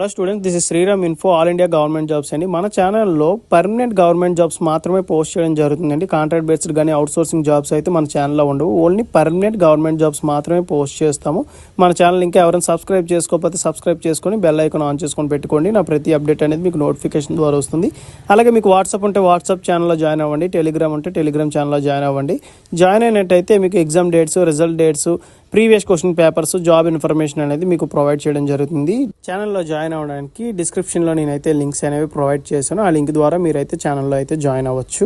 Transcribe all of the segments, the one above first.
Hello students, this is Sriram info all India government jobs అండి. మన ఛానల్లో పర్మనెంట్ గవర్నమెంట్ జాబ్స్ మాత్రమే పోస్ట్ చేయడం జరుగుతుందండి. కాంట్రాక్ట్ బేస్డ్ కానీ అవుట్ సోర్సింగ్ జాబ్స్ అయితే మన ఛానల్లో ఉండవు. ఓన్లీ పర్మనెంట్ గవర్నమెంట్ జాబ్స్ మాత్రమే పోస్ట్ చేస్తాము. మన ఛానల్ ఇంకా ఎవరైనా సబ్స్క్రైబ్ చేసుకోకపోతే సబ్స్క్రైబ్ చేసుకొని బెల్ ఐకాన్ ఆన్ చేసుకొని పెట్టుకోండి. నా ప్రతి అప్డేట్ అనేది మీకు నోటిఫికేషన్ ద్వారా వస్తుంది. అలాగే మీకు వాట్సాప్ ఉంటే వాట్సాప్ ఛానల్లో జాయిన్ అవ్వండి. టెలిగ్రామ్ ఉంటే టెలిగ్రామ్ ఛానల్లో జాయిన్ అవ్వండి. జాయిన్ అయినట్టయితే మీకు exam dates, result dates, previous question papers, job information అనేది మీకు ప్రొవైడ్ చేయడం జరుగుతుంది. ఛానల్లో జాయిన్ అవ్వడానికి డిస్క్రిప్షన్లో నేనైతే లింక్స్ అనేవి ప్రొవైడ్ చేశాను. ఆ లింక్ ద్వారా మీరైతే ఛానల్లో అయితే జాయిన్ అవ్వచ్చు.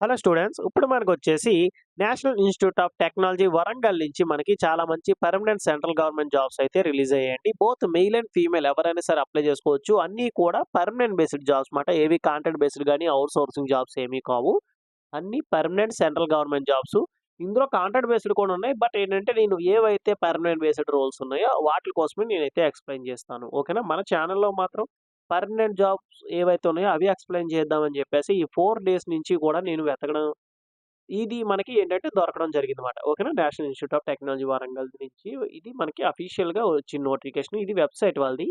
హలో స్టూడెంట్స్, ఇప్పుడు మనకు వచ్చేసి national institute of technology Warangal నుంచి మనకి చాలా మంచి పర్మనెంట్ సెంట్రల్ గవర్నమెంట్ జాబ్స్ అయితే రిలీజ్ అయ్యాయండి. బోత్ మెయిల్ అండ్ ఫీమేల్ ఎవరైనా సరే అప్లై చేసుకోవచ్చు. అన్నీ కూడా పర్మనెంట్ బేస్డ్ జాబ్స్ మాట. ఏవి కాంట్రాక్ట్ బేస్డ్ కానీ అవుట్ సోర్సింగ్ జాబ్స్ ఏమీ కావు. అన్ని పర్మనెంట్ సెంట్రల్ గవర్నమెంట్ జాబ్స్. ఇందులో కాంట్రాక్ట్ బేస్డ్ కూడా ఉన్నాయి. బట్ ఏంటంటే నేను ఏవైతే పర్మనెంట్ బేస్డ్ రోల్స్ ఉన్నాయో వాటి కోసమే నేనైతే ఎక్స్ప్లెయిన్ చేస్తాను. ఓకేనా? మన ఛానల్లో మాత్రం పర్మనెంట్ జాబ్స్ ఏవైతే ఉన్నాయో అవి ఎక్స్ప్లెయిన్ చేద్దామని చెప్పేసి ఈ 4 డేస్ నుంచి కూడా నేను వెతకడం, ఇది మనకి ఏంటంటే దొరకడం జరిగిందన్నమాట. ఓకేనా? National institute of technology Warangal నుంచి ఇది మనకి అఫీషియల్‌గా వచ్చిన నోటిఫికేషన్. ఇది వెబ్‌సైట్ వాళ్ళది.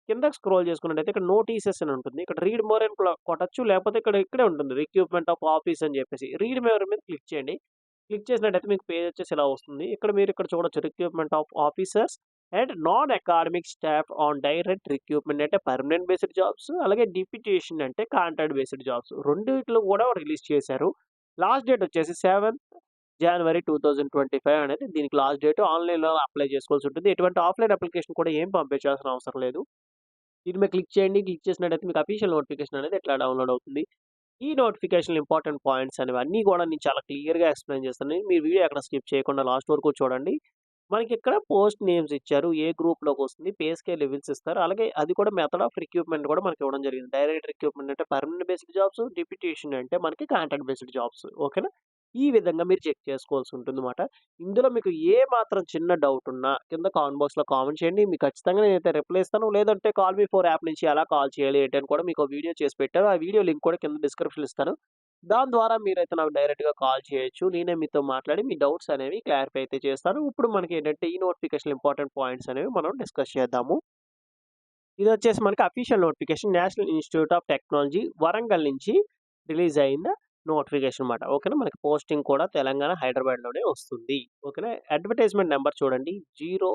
కిందకి స్క్రోల్ చేసుకున్నట్టయితే ఇక్కడ నోటీసెస్ అని ఉంటుంది. ఇక్కడ రీడ్ మోర్ అని కొట్టొచ్చు. లేకపోతే ఇక్కడే ఉంటుంది రిక్రూట్‌మెంట్ ఆఫ్ ఆఫీస్ అని చెప్పేసి. రీడ్ మోర్ మీద క్లిక్ చేయండి. క్లిక్ చేసినట్టయితే మీకు పేజ్ వచ్చేసి ఇలా వస్తుంది. ఇక్కడ చూడొచ్చు recruitment of officers and non academic staff on direct recruitment అంటే పర్మనెంట్ బేస్డ్ జాబ్స్. అలాగే డిప్యూటేషన్ అంటే కాంట్రాక్ట్ బేస్డ్ జాబ్స్. రెండిట్లో కూడా రిలీజ్ చేశారు. లాస్ట్ డేట్ వచ్చేసి 7th జనవరి 2025 అనేది దీనికి లాస్ట్ డేట్. ఆన్‌లైన్‌లో అప్లై చేసుకోవాల్సి ఉంటుంది. ఎటువంటి ఆఫ్‌లైన్ అప్లికేషన్ కూడా ఏం పంపించాల్సిన అవసరం లేదు. దీని మీద క్లిక్ చేయండి. క్లిక్ చేసినట్టయితే మీకు అఫీషియల్ నోటిఫికేషన్ అనేది ఇట్లా డౌన్‌లోడ్ అవుతుంది. ఈ నోటిఫికేషన్‌లో ఇంపార్టెంట్ పాయింట్స్ అనేవి అన్నీ కూడా నేను చాలా క్లియర్‌గా ఎక్స్‌ప్లెయిన్ చేస్తాను. మీరు వీడియో ఎక్కడ స్కిప్ చేయకుండా లాస్ట్ వరకు చూడండి. మనకిక్కడ పోస్ట్ నేమ్స్ ఇచ్చారు. ఏ గ్రూప్‌లోకి వస్తుంది, పే స్కేల్ లెవెల్స్ ఇస్తారు. అలాగే అది కూడా మెథడ్ ఆఫ్ రిక్రూట్‌మెంట్ కూడా మనకి ఇవ్వడం జరిగింది. డైరెక్ట్ రిక్రూట్‌మెంట్ అంటే పర్మనెంట్ బేస్డ్ జాబ్స్, డిప్యూటేషన్ అంటే మనకి కాంట్రాక్ట్ బేస్డ్ జాబ్స్. ఓకేనా? ఈ విధంగా మీరు చెక్ చేసుకోవాల్సి ఉంటుందన్నమాట. ఇందులో మీకు ఏ మాత్రం చిన్న డౌట్ ఉన్నా కింద కామెంట్ బాక్స్‌లో కామెంట్ చేయండి. మీకు ఖచ్చితంగా నేనైతే రిప్లై ఇస్తాను. లేదంటే కాల్ మీ ఫోర్ యాప్ నుంచి ఎలా కాల్ చేయాలి ఏంటి అని కూడా మీకు వీడియో చేసి పెట్టాను. ఆ వీడియో లింక్ కూడా కింద డిస్క్రిప్షన్‌లో ఇస్తాను. దాని ద్వారా మీరైతే నాకు డైరెక్ట్‌గా కాల్ చేయొచ్చు. నేనే మీతో మాట్లాడి మీ డౌట్స్ అనేవి క్లారిఫై అయితే చేస్తాను. ఇప్పుడు మనకేంటంటే ఈ నోటిఫికేషన్‌లో ఇంపార్టెంట్ పాయింట్స్ అనేవి మనం డిస్కస్ చేద్దాము. ఇదొచ్చేసి మనకి official notification national institute of technology Warangal నుంచి రిలీజ్ అయిన నోటిఫికేషన్ అన్నమాట. ఓకేనా? మనకి పోస్టింగ్ కూడా తెలంగాణ హైదరాబాద్‌లోనే వస్తుంది. ఓకేనా? అడ్వర్టైజ్‌మెంట్ నంబర్ చూడండి. 0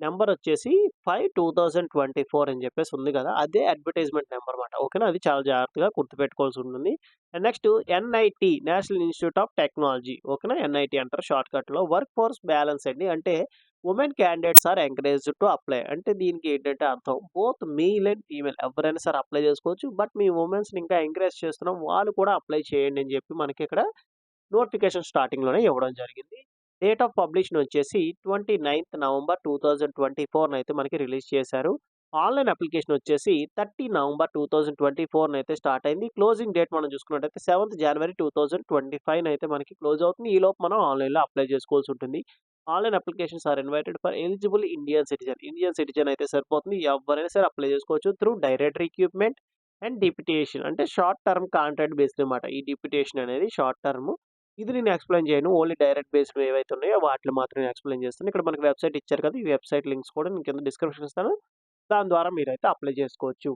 నంబర్ వచ్చేసి 5/2024 అని చెప్పేసి ఉంది కదా! అదే అడ్వర్టైజ్‌మెంట్ నంబర్ మాట. ఓకేనా? అది చాలా జాగ్రత్తగా గుర్తుపెట్టుకోవాల్సి ఉంటుంది. And next NIT national institute of technology. ఓకేనా? ఎన్ఐటీ అంటారు షార్ట్‌కట్‌లో. వర్క్ ఫోర్స్ బ్యాలెన్స్ అండి. అంటే women candidates are encouraged to apply. అంటే దీనికి ఏంటంటే అర్థం బోత్ మెయిల్ అండ్ ఫీమేల్ ఎవరైనా సరే అప్లై చేసుకోవచ్చు. బట్ మీ వుమెన్స్‌ని ఇంకా ఎంకరేజ్ చేస్తున్నాం. వాళ్ళు కూడా అప్లై చేయండి అని చెప్పి మనకిక్కడ నోటిఫికేషన్ స్టార్టింగ్‌లోనే ఇవ్వడం జరిగింది. డేట్ ఆఫ్ పబ్లిషన్ వచ్చేసి 29th నవంబర్ 2024 అయితే మనకి రిలీజ్ చేశారు. ఆన్‌లైన్ అప్లికేషన్ వచ్చేసి 30 నవంబర్ 2024 అయితే స్టార్ట్ అయింది. క్లోజింగ్ డేట్ మనం చూసుకున్నట్టయితే 7th జనవరి 2025 అయితే మనకి క్లోజ్ అవుతుంది. ఈలోపు మనం ఆన్‌లైన్‌లో అప్లై చేసుకోవాల్సి ఉంటుంది. Online applications are invited for eligible Indian citizen. Indian citizen అయితే సరిపోతుంది. ఎవరైనా సరే అప్లై చేసుకోవచ్చు through direct recruitment and deputation. అంటే షార్ట్ టర్మ్ కాంట్రాక్ట్ బేస్డ్ అన్నమాట. ఈ డిప్యుటేషన్ అనేది షార్ట్ టర్మ్. ఇది నేను ఎక్స్‌ప్లెయిన్ చేయను. ఓన్లీ డైరెక్ట్ బేస్డ్ ఏవైతే ఉన్నాయో వాటిని మాత్రమే ఎక్స్‌ప్లెయిన్ చేస్తాను. ఇక్కడ మనకి వెబ్‌సైట్ ఇచ్చారు కదా! ఈ వెబ్‌సైట్ లింక్స్ కూడా నేను కింద డిస్క్రిప్షన్ ఇస్తాను. దాని ద్వారా మీరైతే అప్లై చేసుకోవచ్చు.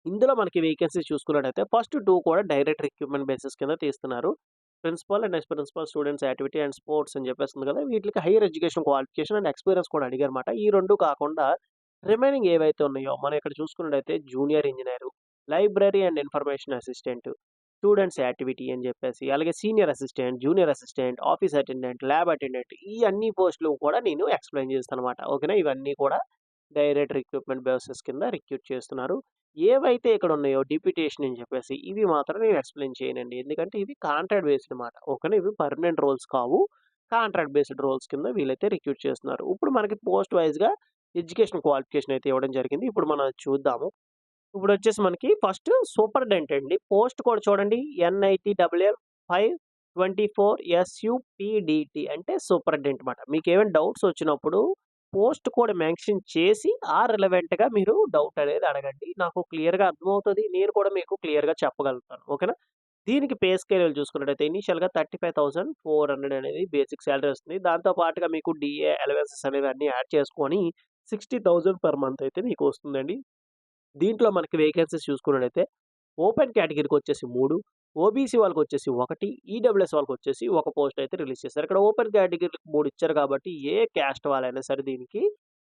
ఇందులో మనకి వేకెన్సీస్ చూసుకున్నట్టయితే ఫస్ట్ 2 కూడా డైరెక్ట్ రిక్రూట్‌మెంట్ బేసిస్ కింద తీస్తున్నారు. Principal and ex principal students activity and sports అని చెప్పేసి ఉంది కదా! వీటికి higher education qualification and experience కూడా అడిగారన్నమాట. ఈ 2 కాకుండా రిమైనింగ్ ఏవైతే ఉన్నాయో మనం ఇక్కడ చూసుకున్నట్టయితే junior engineer, library and information assistant, students activity అని చెప్పేసి, అలాగే senior assistant, junior assistant, office attendant, lab attendant ఈ అన్ని పోస్టులు కూడా నేను ఎక్స్‌ప్లెయిన్ చేస్తానన్నమాట. ఓకేనా? ఇవన్నీ కూడా డైరెక్ట్ రిక్రూట్‌మెంట్ బేసిస్ కింద రిక్రూట్ చేస్తున్నారు. ఏవైతే ఇక్కడ ఉన్నాయో డిప్యూటేషన్ అని చెప్పేసి ఇవి మాత్రం నేను ఎక్స్‌ప్లెయిన్ చేయనండి. ఎందుకంటే ఇవి కాంట్రాక్ట్ బేస్డ్ మాట. ఓకేనా? ఇవి పర్మనెంట్ రోల్స్ కావు. కాంట్రాక్ట్ బేస్డ్ రోల్స్ కింద వీళ్ళైతే రిక్రూట్ చేస్తున్నారు. ఇప్పుడు మనకి పోస్ట్ వైస్‌గా ఎడ్యుకేషన్ క్వాలిఫికేషన్ అయితే ఇవ్వడం జరిగింది. ఇప్పుడు మనం అది చూద్దాము. ఇప్పుడొచ్చేసి మనకి ఫస్ట్ సూపరింటెండెంట్ అండి. పోస్ట్ కూడా చూడండి NITLL 524 SUPDT అంటే సూపరింటెండెంట్ మాట. మీకేమైనా డౌట్స్ వచ్చినప్పుడు పోస్ట్ కోడ్ మెన్షన్ చేసి రిలవెంట్‌గా మీరు డౌట్ అనేది అడగండి. నాకు క్లియర్‌గా అర్థమవుతది. నేను కూడా మీకు క్లియర్‌గా చెప్పగలుగుతాను. ఓకేనా? దీనికి పే స్కేల్ చూసుకున్నట్టయితే ఇనీషియల్‌గా 35,400 అనేది బేసిక్ సాలరీ వస్తుంది. దాంతో పాటుగా మీకు DA అలవెన్సెస్ అనేవి అన్నీ యాడ్ చేసుకొని 60,000 పర్ మంత్ అయితే మీకు వస్తుందండి. దీంట్లో మనకి వేకెన్సీస్ చూసుకున్నట్టయితే ఓపెన్ కేటగిరీకొచ్చేసి 3, ఓబీసీ వాళ్ళకొచ్చేసి 1, ఈడబ్ల్యూఎస్ వాళ్ళకొచ్చేసి 1 పోస్ట్ అయితే రిలీజ్ చేశారు. ఇక్కడ ఓపెన్ కేటగిరీకి 3 ఇచ్చారు కాబట్టి ఏ క్యాస్ట్ వాళ్ళైనా సరే దీనికి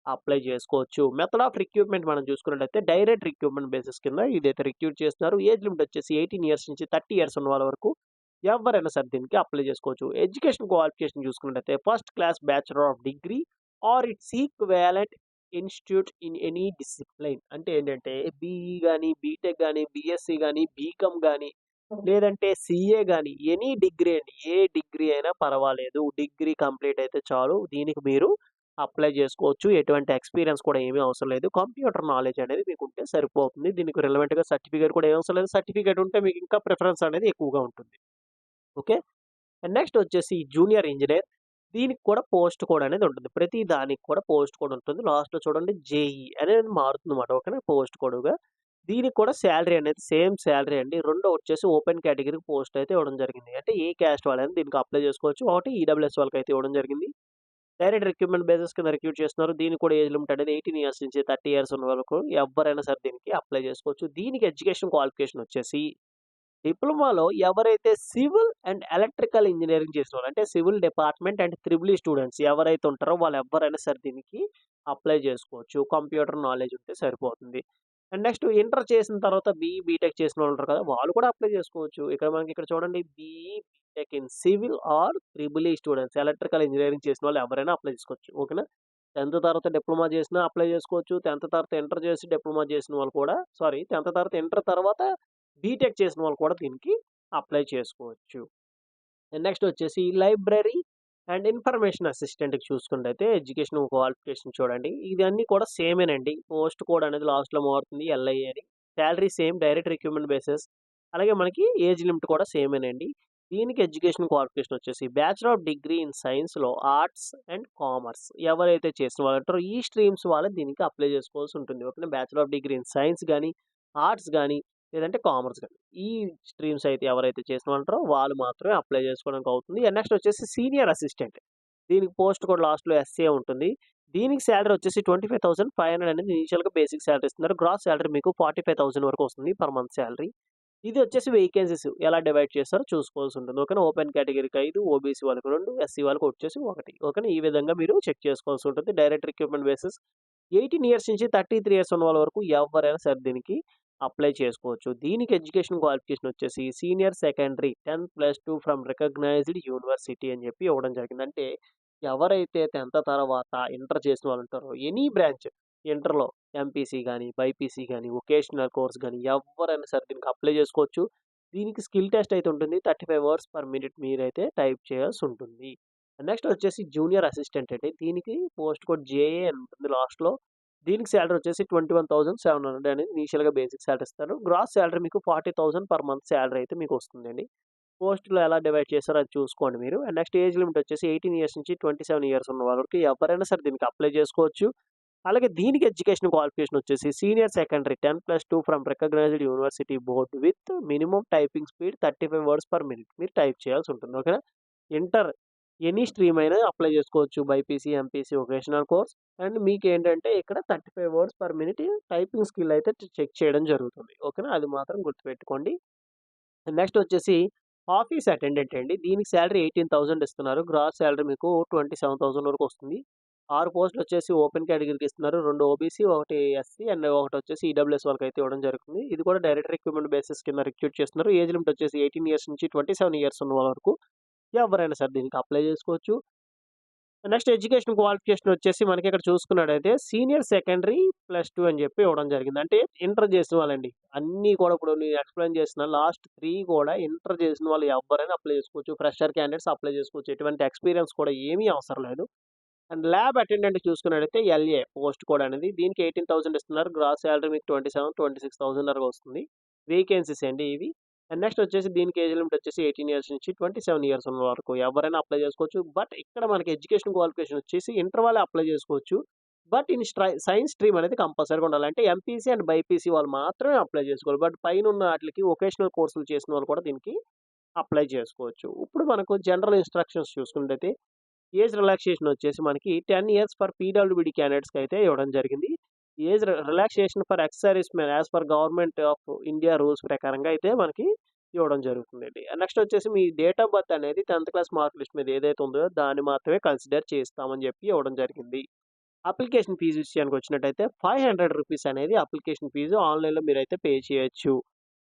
అప్లై చేసుకోవచ్చు. మెథడ్ ఆఫ్ రిక్రూట్‌మెంట్ మనం చూసుకున్నట్టయితే డైరెక్ట్ రిక్రూట్‌మెంట్ బేసిస్ కింద ఇదైతే రిక్రూట్ చేస్తున్నారు. ఏజ్ లిమిట్ వచ్చేసి 18 ఇయర్స్ నుంచి 30 ఇయర్స్ ఉన్న వాళ్ళ వరకు ఎవరైనా సరే దీనికి అప్లై చేసుకోవచ్చు. ఎడ్యుకేషన్ క్వాలిఫికేషన్ చూసుకున్నట్టయితే first class bachelor of degree or it's equivalent institute in any discipline. అంటే ఏంటంటే బీఈ గాని, బీటెక్ గాని, బీఎస్సీ గాని, బీకామ్ గాని, లేదంటే సీఏ గాని ఎనీ డిగ్రీ అండి. ఏ డిగ్రీ అయినా పర్వాలేదు. డిగ్రీ కంప్లీట్ అయితే చాలు. దీనికి మీరు అప్లై చేసుకోవచ్చు. ఎటువంటి ఎక్స్‌పీరియన్స్ కూడా ఏమీ అవసరం లేదు. కంప్యూటర్ నాలెడ్జ్ అనేది మీకుంటే సరిపోతుంది. దీనికి రిలవెంట్‌గా సర్టిఫికేట్ కూడా ఏం అవసరం లేదు. సర్టిఫికేట్ ఉంటే మీకు ఇంకా ప్రిఫరెన్స్ అనేది ఎక్కువగా ఉంటుంది. ఓకే. అండ్ నెక్స్ట్ వచ్చేసి జూనియర్ ఇంజినీర్. దీనికి కూడా పోస్ట్ కోడ్ అనేది ఉంటుంది. ప్రతి దానికి కూడా పోస్ట్ కోడ్ ఉంటుంది. లాస్ట్‌లో చూడండి జేఈ అనేది మారుతుందన్నమాట. ఓకేనా? పోస్ట్ కోడ్‌గా. దీనికి కూడా సాలరీ అనేది సేమ్ సాలరీ అండి. రెండో వచ్చేసి ఓపెన్ కేటగిరీకి పోస్ట్ అయితే ఇవ్వడం జరిగింది. అంటే ఏ క్యాస్ట్ వాళ్ళైనా దీనికి అప్లై చేసుకోవచ్చు. ఒకటి ఈడబ్ల్యూఎస్ వాళ్ళకైతే ఇవ్వడం జరిగింది. డైరెక్ట్ రిక్రూట్‌మెంట్ బేసిస్ కింద రిక్రూట్ చేస్తున్నారు. దీనికి కూడా ఏజ్ లిమిట్ అనేది 18 ఇయర్స్ నుంచి 30 ఇయర్స్ ఉన్న వరకు ఎవ్వరైనా సరే దీనికి అప్లై చేసుకోవచ్చు. దీనికి ఎడ్యుకేషన్ క్వాలిఫికేషన్ వచ్చేసి డిప్లొమాలో ఎవరైతే సివిల్ అండ్ ఎలక్ట్రికల్ ఇంజినీరింగ్ చేసినోళ్ళు అంటే civil department and triple E students ఎవరైతే ఉంటారో వాళ్ళు ఎవ్వరైనా సరే దీనికి అప్లై చేసుకోవచ్చు. కంప్యూటర్ నాలెడ్జ్ ఉంటే సరిపోతుంది. అండ్ నెక్స్ట్ ఇంటర్ చేసిన తర్వాత బీఈ, బీటెక్ చేసినోళ్ళు ఉంటారు కదా! వాళ్ళు కూడా అప్లై చేసుకోవచ్చు. ఇక్కడ చూడండి BE, BTech in civil or triple E students electrical engineering చేసినోళ్ళు ఎవరైనా అప్లై చేసుకోవచ్చు. ఓకేనా? 10థ్ తర్వాత డిప్లొమా చేసినా అప్లై చేసుకోవచ్చు. 10థ్ తర్వాత ఇంటర్ చేసి డిప్లొమా చేసిన వాళ్ళు కూడా 10థ్ తర్వాత ఇంటర్ తర్వాత బీటెక్ చేసిన వాళ్ళు కూడా దీనికి అప్లై చేసుకోవచ్చు. నెక్స్ట్ వచ్చేసి లైబ్రరీ అండ్ ఇన్ఫర్మేషన్ అసిస్టెంట్‌కి చూసుకున్నట్టయితే ఎడ్యుకేషన్ క్వాలిఫికేషన్ చూడండి. ఇదన్నీ కూడా సేమేనండి. పోస్ట్ కోడ్ అనేది లాస్ట్‌లో మారుతుంది ఎల్ఐ అని. Salary same direct recruitment basis. అలాగే మనకి ఏజ్ లిమిట్ కూడా సేమేనండి. దీనికి ఎడ్యుకేషన్ క్వాలిఫికేషన్ వచ్చేసి బ్యాచిలర్ ఆఫ్ డిగ్రీ ఇన్ సైన్స్‌లో ఆర్ట్స్ అండ్ కామర్స్ ఎవరైతే చేసిన వాళ్ళు ఉంటారో ఈ స్ట్రీమ్స్ వాళ్ళు దీనికి అప్లై చేసుకోవాల్సి ఉంటుంది. ఓకేనా? Bachelor of degree in science గాని, ఆర్ట్స్ గాని లేదంటే కామర్స్ గాని. ఈ స్ట్రీమ్స్ అయితే ఎవరైతే చేసినవంటారో వాళ్ళు మాత్రమే అప్లై చేసుకోవడానికి అవుతుంది. అండ్ నెక్స్ట్ వచ్చేసి సీనియర్ అసిస్టెంట్. దీనికి పోస్ట్ కూడా లాస్ట్‌లో ఎస్ఏ ఉంటుంది. దీనికి సాలరీ వచ్చేసి 25,500 అనేది ఇనీషియల్‌గా బేసిక్ సాలరీ ఇస్తున్నారు. గ్రాస్ సాలరీ మీకు 45,000 వరకు వస్తుంది పర్ మంత్ సాలరీ. ఇది వచ్చేసి వేకెన్సీస్ ఎలా డివైడ్ చేస్తారో చూసుకోవాల్సి ఉంటుంది. ఓకేనా? ఓపెన్ కేటగిరీకి 5, ఓబీసీ వాళ్ళకి 2, ఎస్సీ వాళ్ళకి వచ్చేసి 1. ఓకేనా? ఈ విధంగా మీరు చెక్ చేసుకోవాల్సి ఉంటుంది. డైరెక్ట్ రిక్రూట్‌మెంట్ బేసిస్ 18 ఇయర్స్ నుంచి 33 ఇయర్స్ ఉన్న వాళ్ళ వరకు ఎవరైనా సరే దీనికి అప్లై చేసుకోవచ్చు. దీనికి ఎడ్యుకేషన్ క్వాలిఫికేషన్ వచ్చేసి senior secondary 10+2 from recognised university అని చెప్పి ఇవ్వడం జరిగింది. అంటే ఎవరైతే 10థ్ తర్వాత ఇంటర్ చేసిన వాళ్ళు ఉంటారో ఎనీ బ్రాంచ్ ఇంటర్‌లో ఎంపీసీ గాని, బైపీసీ గాని, వొకేషనల్ కోర్స్ గాని ఎవ్వరైనా సరే దీనికి అప్లై చేసుకోవచ్చు. దీనికి స్కిల్ టెస్ట్ అయితే ఉంటుంది. 35 వర్డ్స్ పర్ మినిట్ మీరైతే టైప్ చేయాల్సి ఉంటుంది. నెక్స్ట్ వచ్చేసి జూనియర్ అసిస్టెంట్ అండి. దీనికి పోస్ట్ కోడ్ జేఏ అని ఉంటుంది లాస్ట్‌లో. దీనికి సాలరీ వచ్చేసి 21,700 అనేది ఇనీషియల్‌గా బేసిక్ సాలరీ ఇస్తారు. గ్రాస్ సాలరీ మీకు 40,000 పర్ మంత్ సాలరీ అయితే మీకు వస్తుందండి. పోస్ట్‌లో ఎలా డివైడ్ చేస్తారో అది చూసుకోండి మీరు. అండ్ నెక్స్ట్ ఏజ్ లిమిట్ వచ్చేసి 18 ఇయర్స్ నుంచి 27 ఇయర్స్ ఉన్న వరకు ఎవరైనా సరే దీనికి అప్లై చేసుకోవచ్చు. అలాగే దీనికి ఎడ్యుకేషన్ క్వాలిఫికేషన్ వచ్చేసి senior secondary 10+2 from recognised university board with minimum typing speed 35 words per minute మీరు టైప్ చేయాల్సి ఉంటుంది. ఓకేనా? ఇంటర్ ఎనీ స్ట్రీమ్ అయినా అప్లై చేసుకోవచ్చు. BiPC, MPC, vocational course and మీకేంటంటే ఇక్కడ 35 words per minute typing skill అయితే చెక్ చేయడం జరుగుతుంది. ఓకేనా? అది మాత్రం గుర్తుపెట్టుకోండి. నెక్స్ట్ వచ్చేసి ఆఫీస్ అటెండెంట్ అండి. దీనికి సాలరీ 18,000 ఇస్తున్నారు. గ్రాస్ సాలరీ మీకు 27,000 వరకు వస్తుంది. 6 పోస్టులు వచ్చేసి ఓపెన్ కేటగిరీకి ఇస్తున్నారు. 2 ఓబీసీ, 1 ఎస్సీ అండ్ ఒకటి వచ్చేసి ఈడబ్ల్యూఎస్ వాళ్ళకైతే ఇవ్వడం జరుగుతుంది. ఇది కూడా డైరెక్ట్ రిక్రూట్‌మెంట్ బేసిస్ కింద రిక్రూట్ చేస్తున్నారు. ఏజ్ లిమిట్ వచ్చేసి 18 ఇయర్స్ నుంచి 27 ఇయర్స్ ఉన్న వాళ్ళ వరకు ఎవరైనా సరే దీనికి అప్లై చేసుకోవచ్చు. నెక్స్ట్ ఎడ్యుకేషన్ క్వాలిఫికేషన్ వచ్చేసి మనకి ఇక్కడ చూసుకున్నట్టయితే సీనియర్ సెకండరీ +2 అని చెప్పి ఇవ్వడం జరిగింది. అంటే ఇంటర్ చేసిన వాళ్ళండి. అన్నీ కూడా ఇప్పుడు నేను ఎక్స్‌ప్లెయిన్ చేసిన లాస్ట్ 3 కూడా ఇంటర్ చేసిన వాళ్ళు ఎవ్వరైనా అప్లై చేసుకోవచ్చు. ఫ్రెషర్ క్యాండిడేట్స్ అప్లై చేసుకోవచ్చు. ఎటువంటి ఎక్స్‌పీరియన్స్ కూడా ఏమీ అవసరం లేదు. అండ్ ల్యాబ్ అటెండెంట్ చూసుకున్నట్టయితే ఎల్ఏ పోస్ట్ కోడ్ అనేది దీనికి 18,000 ఇస్తున్నారు. గ్రాస్ సాలరీ మీకు 26,000 వరకు వస్తుంది. వేకెన్సీస్ అండి ఇవి. అండ్ నెక్స్ట్ వచ్చేసి దీనికి ఏజ్ లిమిట్ వచ్చేసి 18 ఇయర్స్ నుంచి 27 ఇయర్స్ ఉన్న వరకు ఎవరైనా అప్లై చేసుకోవచ్చు. బట్ ఇక్కడ మనకి ఎడ్యుకేషన్ క్వాలిఫికేషన్ వచ్చేసి ఇంటర్ వాళ్ళే అప్లై చేసుకోవచ్చు. బట్ ఇన్ సైన్స్ స్ట్రీమ్ అనేది కంపల్సరీగా ఉండాలి. అంటే ఎంపీసీ అండ్ బైపీసీ వాళ్ళు మాత్రమే అప్లై చేసుకోవాలి. బట్ పైనున్న ఆటిలకి వొకేషనల్ కోర్సులు చేసిన వాళ్ళు కూడా దీనికి అప్లై చేసుకోవచ్చు. ఇప్పుడు మనకు జనరల్ ఇన్‌స్ట్రక్షన్స్ చూసుకున్నట్టయితే ఏజ్ రిలాక్సేషన్ వచ్చేసి మనకి 10 ఇయర్స్ ఫర్ పీడబ్ల్యూడీ క్యాండిడేట్స్‌కి అయితే ఇవ్వడం జరిగింది. Age relaxation for ex servicemen as per government of India rules ప్రకారంగా అయితే మనకి ఇవ్వడం జరుగుతుందండి. నెక్స్ట్ వచ్చేసి మీ డేట్ ఆఫ్ బర్త్ అనేది 10థ్ క్లాస్ మార్క్ లిస్ట్ మీద ఏదైతే ఉందో దాన్ని మాత్రమే కన్సిడర్ చేస్తామని చెప్పి ఇవ్వడం జరిగింది. అప్లికేషన్ ఫీజు విషయానికి వచ్చినట్టయితే రూ. 500 అనేది అప్లికేషన్ ఫీజు ఆన్‌లైన్‌లో మీరైతే పే చేయొచ్చు.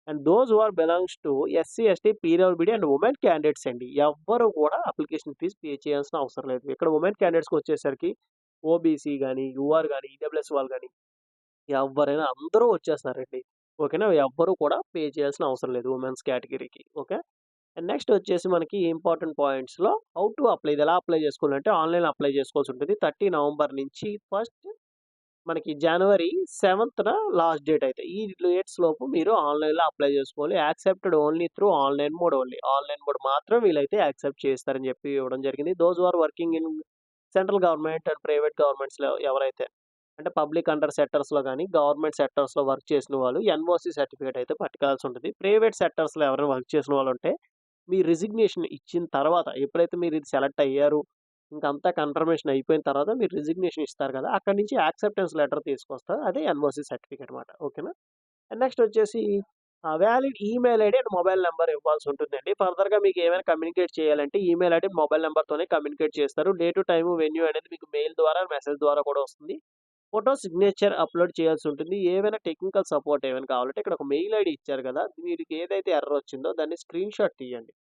And those who are belongs to SC, ST, PWD and women candidates అండి. ఎవ్వరు కూడా అప్లికేషన్ ఫీజ్ పే చేయాల్సిన అవసరం లేదు. ఇక్కడ వుమెన్ క్యాండిడేట్స్‌కొచ్చేసరికి ఓబీసీ గాని, యూఆర్ గాని, ఈడబ్ల్యూఎస్ వాళ్ళు గాని ఎవ్వరైనా అందరూ వచ్చేస్తారండి. ఓకేనా? ఎవ్వరు కూడా పే చేయాల్సిన అవసరం లేదు వుమెన్స్ కేటగిరీకి. ఓకే. అండ్ నెక్స్ట్ వచ్చేసి మనకి ఇంపార్టెంట్ పాయింట్స్‌లో హౌ టు అప్లై ఇది ఎలా అప్లై చేసుకోవాలంటే ఆన్‌లైన్‌లో అప్లై చేసుకోవాల్సి ఉంటుంది. 30 నవంబర్ నుంచి ఫస్ట్ మనకి జనవరి 7థ్‌న లాస్ట్ డేట్ అయితే. ఈ డేట్స్ లోపు మీరు ఆన్‌లైన్‌లో అప్లై చేసుకోవాలి. Accepted only through online mode only. Online mode మాత్రం వీళ్ళైతే యాక్సెప్ట్ చేస్తారని చెప్పి ఇవ్వడం జరిగింది. Those who are working in central government and private గవర్నమెంట్స్‌లో ఎవరైతే అంటే పబ్లిక్ అండర్ సెక్టార్స్‌లో గాని, గవర్నమెంట్ సెక్టార్స్‌లో వర్క్ చేసిన వాళ్ళు ఎన్ఓసీ సర్టిఫికేట్ అయితే పట్టుకెళ్లాల్సి ఉంటుంది. ప్రైవేట్ సెక్టార్స్‌లో ఎవరైనా వర్క్ చేసిన వాళ్ళుంటే మీ రిజిగ్నేషన్ ఇచ్చిన తర్వాత ఎప్పుడైతే మీరు ఇది సెలెక్ట్ అయ్యారు, ఇంకంతా కన్ఫర్మేషన్ అయిపోయిన తర్వాత మీరు రిజిగ్నేషన్ ఇస్తారు కదా! అక్కడి నుంచి యాక్సెప్టెన్స్ లెటర్ తీసుకొస్తారు. అదే ఎన్ఓసీ సర్టిఫికేట్ మాట. ఓకేనా? అండ్ నెక్స్ట్ వచ్చేసి valid email ID and mobile number ఇవ్వాల్సి ఉంటుందండి. ఫర్దర్‌గా మీకు ఏమైనా కమ్యూనికేట్ చేయాలంటే ఈమెయిల్ ఐడీ, మొబైల్ నంబర్‌తోనే కమ్యూనికేట్ చేస్తారు. డేటు, టైము, వెన్యూ అనేది మీకు మెయిల్ ద్వారా, మెసేజ్ ద్వారా కూడా వస్తుంది. ఫోటో సిగ్నేచర్ అప్‌లోడ్ చేయాల్సి ఉంటుంది. ఏవైనా టెక్నికల్ సపోర్ట్ ఏమైనా కావాలంటే ఇక్కడ ఒక మెయిల్ ఐడీ ఇచ్చారు కదా! మీకు ఏదైతే ఎర్రర్ వచ్చిందో దాన్ని స్క్రీన్‌షాట్ తీయండి.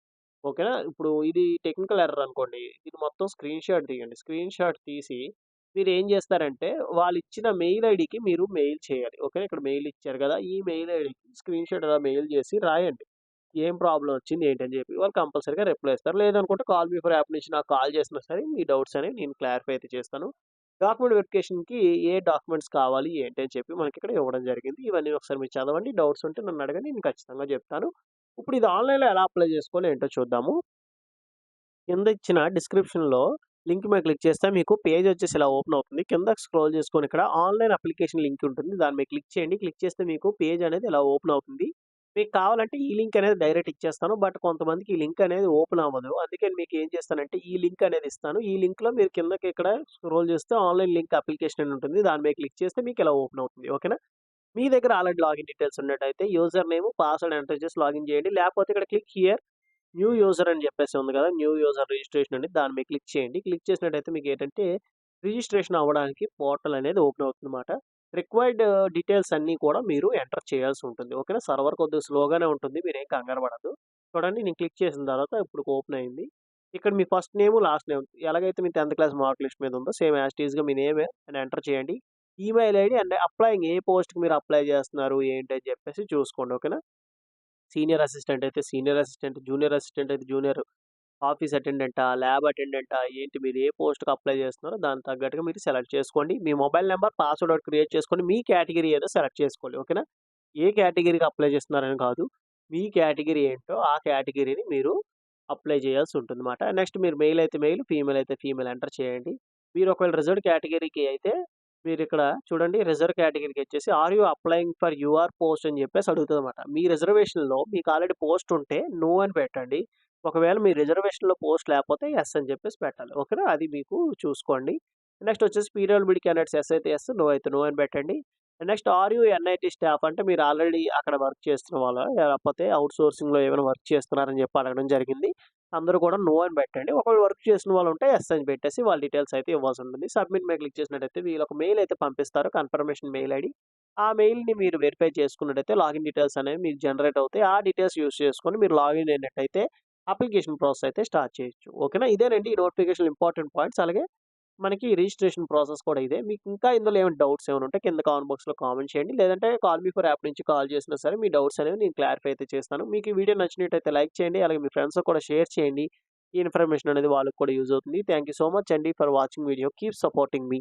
ఓకేనా? ఇప్పుడు ఇది టెక్నికల్ ఎర్రర్ అనుకోండి. ఇది మొత్తం స్క్రీన్‌షాట్ తీయండి. స్క్రీన్‌షాట్ తీసి మీరేం చేస్తారంటే వాళ్ళిచ్చిన మెయిల్ ఐడీకి మీరు మెయిల్ చేయాలి. ఓకేనా? ఇక్కడ మెయిల్ ఇచ్చారు కదా! ఈ మెయిల్ ఐడీకి స్క్రీన్‌షాట్ ఇలా మెయిల్ చేసి రాయండి. ఏం ప్రాబ్లమ్ వచ్చింది ఏంటని చెప్పి వాళ్ళు కంపల్సరీగా రిప్లై ఇస్తారు. లేదనుకుంటే కాల్ మీ ఫర్ యాప్ నుంచి నాకు కాల్ చేసినా సరే మీ డౌట్స్ అనేవి నేను క్లారిఫై అయితే చేస్తాను. డాక్యుమెంట్ వెరిఫికేషన్‌కి ఏ డాక్యుమెంట్స్ కావాలి ఏంటి అని చెప్పి మనకిక్కడ ఇవ్వడం జరిగింది. ఇవన్నీ ఒకసారి మీరు చదవండి. డౌట్స్ ఉంటే నన్ను అడగండి. నేను ఖచ్చితంగా చెప్తాను. ఇప్పుడు ఇది ఆన్‌లైన్‌లో ఎలా అప్లై చేసుకోవాలో ఏంటో చూద్దాము. కింద ఇచ్చిన డిస్క్రిప్షన్‌లో లింక్ మీద క్లిక్ చేస్తే మీకు పేజ్ వచ్చేసి ఇలా ఓపెన్ అవుతుంది. కిందకి స్క్రోల్ చేసుకొని ఇక్కడ ఆన్‌లైన్ అప్లికేషన్ లింక్ ఉంటుంది. దాని మీద క్లిక్ చేయండి. క్లిక్ చేస్తే మీకు పేజ్ అనేది ఇలా ఓపెన్ అవుతుంది. మీకు కావాలంటే ఈ లింక్ అనేది డైరెక్ట్ ఇచ్చేస్తాను. బట్ కొంతమందికి ఈ లింక్ అనేది ఓపెన్ అవ్వదు. అందుకని మీకు ఏం చేస్తానంటే ఈ లింక్ అనేది ఇస్తాను. ఈ లింక్‌లో మీరు కిందకి ఇక్కడ స్క్రోల్ చేస్తే ఆన్‌లైన్ లింక్ అప్లికేషన్ అని ఉంటుంది. దాని మీద క్లిక్ చేస్తే మీకు ఇలా ఓపెన్ అవుతుంది. ఓకేనా? మీ దగ్గర ఆల్రెడీ లాగిన్ డీటెయిల్స్ ఉన్నట్టయితే యూజర్ నేమ్, పాస్వర్డ్ ఎంటర్ చేసి లాగిన్ చేయండి. లేకపోతే ఇక్కడ క్లిక్ హియర్ న్యూ యూజర్ అని చెప్పేసి ఉంది కదా! న్యూ యూజర్ రిజిస్ట్రేషన్ అని దాని మీద క్లిక్ చేయండి. క్లిక్ చేసినట్టయితే మీకేంటంటే రిజిస్ట్రేషన్ అవ్వడానికి పోర్టల్ అనేది ఓపెన్ అవుతుందన్నమాట. రిక్వైర్డ్ డీటెయిల్స్ అన్నీ కూడా మీరు ఎంటర్ చేయాల్సి ఉంటుంది. ఓకేనా? సర్వర్ కొద్దిగా స్లోగానే ఉంటుంది. మీరేం కంగారు పడద్దు. చూడండి నేను క్లిక్ చేసిన తర్వాత ఇప్పుడు ఓపెన్ అయింది. ఇక్కడ మీ ఫస్ట్ నేమ్, లాస్ట్ నేమ్ ఎలాగైతే మీ 10థ్ క్లాస్ మార్క్ లిస్ట్ మీద ఉందో సేమ్ యాజ్ ఇట్ ఈస్‌గా మీ నేమే అని ఎంటర్ చేయండి. ఈమెయిల్ ఐడీ అండ్ అప్లయింగ్ ఏ పోస్ట్‌కి మీరు అప్లై చేస్తున్నారు ఏంటి అని చెప్పేసి చూసుకోండి. ఓకేనా? సీనియర్ అసిస్టెంట్ అయితే సీనియర్ అసిస్టెంట్, జూనియర్ అసిస్టెంట్ అయితే జూనియర్, ఆఫీస్ అటెండెంటా, ల్యాబ్ అటెండెంటా ఏంటి మీరు ఏ పోస్ట్‌కి అప్లై చేస్తున్నారో దానికి తగ్గట్టుగా మీరు సెలెక్ట్ చేసుకోండి. మీ మొబైల్ నంబర్, పాస్వర్డ్ ఒకటి క్రియేట్ చేసుకొని మీ కేటగిరీ ఏదో సెలెక్ట్ చేసుకోండి. ఓకేనా? ఏ కేటగిరీకి అప్లై చేస్తున్నారని కాదు. మీ కేటగిరీ ఏంటో ఆ కేటగిరీని మీరు అప్లై చేయాల్సి ఉంటుందన్నమాట. నెక్స్ట్ మీరు మెయిల్ అయితే మెయిల్, ఫీమేల్ అయితే ఫీమేల్ ఎంటర్ చేయండి. మీరు ఒకవేళ రిజర్వ్డ్ కేటగిరీకి అయితే మీరిక్కడ చూడండి రిజర్వ్ కేటగిరీకి వచ్చేసి are you applying for UR post అని చెప్పేసి అడుగుతదన్నమాట. మీ రిజర్వేషన్‌లో మీకు ఆల్రెడీ పోస్ట్ ఉంటే నో అని పెట్టండి. ఒకవేళ మీ రిజర్వేషన్‌లో పోస్ట్ లేకపోతే యెస్ అని చెప్పేసి పెట్టాలి. ఓకేనా? అది మీకు చూసుకోండి. నెక్స్ట్ వచ్చేసి పీడబ్ల్యూడీ క్యాండిడేట్స్ యెస్ అయితే యెస్, నో అయితే నో అని పెట్టండి. Next are you NIT staff అంటే మీరు ఆల్రెడీ అక్కడ వర్క్ చేస్తున్న వాళ్ళా? లేకపోతే ఔట్‌సోర్సింగ్‌లో ఏమైనా వర్క్ చేస్తున్నారని చెప్పి అడగడం జరిగింది. అందరూ కూడా నో అని పెట్టండి. ఒకవేళ వర్క్ చేసిన వాళ్ళు ఉంటే యెస్ అని పెట్టేసి వాళ్ళ డీటెయిల్స్ అయితే ఇవ్వాల్సి ఉంటుంది. సబ్మిట్ మీద క్లిక్ చేసినట్టయితే వీళ్ళొక మెయిల్ అయితే పంపిస్తారు. Confirmation mail ID. ఆ మెయిల్‌ని మీరు వెరిఫై చేసుకున్నట్టయితే లాగిన్ డీటెయిల్స్ అనేవి మీకు జనరేట్ అవుతాయి. ఆ డీటెయిల్స్ యూజ్ చేసుకొని మీరు లాగిన్ అయినట్టయితే అప్లికేషన్ ప్రాసెస్ అయితే స్టార్ట్ చేయొచ్చు. ఓకేనా? ఇదేనండి ఈ నోటిఫికేషన్ ఇంపార్టెంట్ పాయింట్స్. అలాగే మనకి రిజిస్ట్రేషన్ ప్రాసెస్ కూడా ఇదే. మీకు ఇంకా ఇందులో ఏమైనా డౌట్స్ ఏమైనా ఉంటే కింద కామెంట్ బాక్స్‌లో కామెంట్ చేయండి. లేదంటే కాల్ మీ ఫర్ యాప్ నుంచి కాల్ చేసినా సరే మీ డౌట్స్ అనేవి నేను క్లారిఫై అయితే చేస్తాను. మీకు ఈ వీడియో నచ్చినట్టయితే లైక్ చేయండి. అలాగే మీ ఫ్రెండ్స్‌తో కూడా షేర్ చేయండి. ఈ ఇన్ఫర్మేషన్ అనేది వాళ్ళకి కూడా యూజ్ అవుతుంది. థాంక్ యూ సో మచ్ అండి for watching video. Keep supporting me.